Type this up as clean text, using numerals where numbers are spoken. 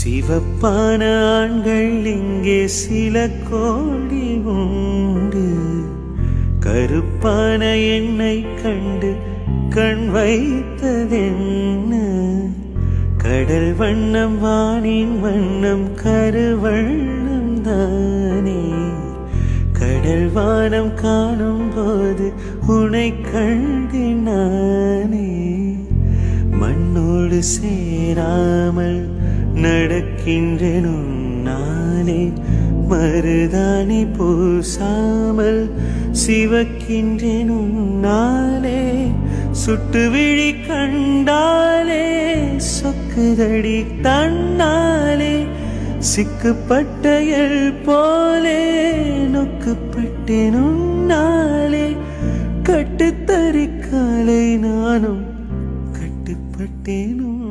சிவப்பான ஆண்கள் இங்கே சில கோடி உண்டு. கருப்பான என்னை கண்டு கண் வைத்ததென்ன? கடல் வண்ணம் வானின் வண்ணம் கருவண்ணம் தானே. கடல் வானம் காணும் போது உனை கண்டேன் நானே. மண்ணோடு சேராமல் நடக்கின்றேன் உன்னாலே. மருதாணி பூசாமல் சிவக்கின்றேன் உன்னாலே. சுட்டு விழி கண்டாலே சொக்குதடி தன்னாலே. சிக்குப்பட்டையல் போலே நொக்குப்பட்டேன் உன்னாலே. கட்டுத்தறிக்காலை நானும் கட்டுப்பட்டேனும்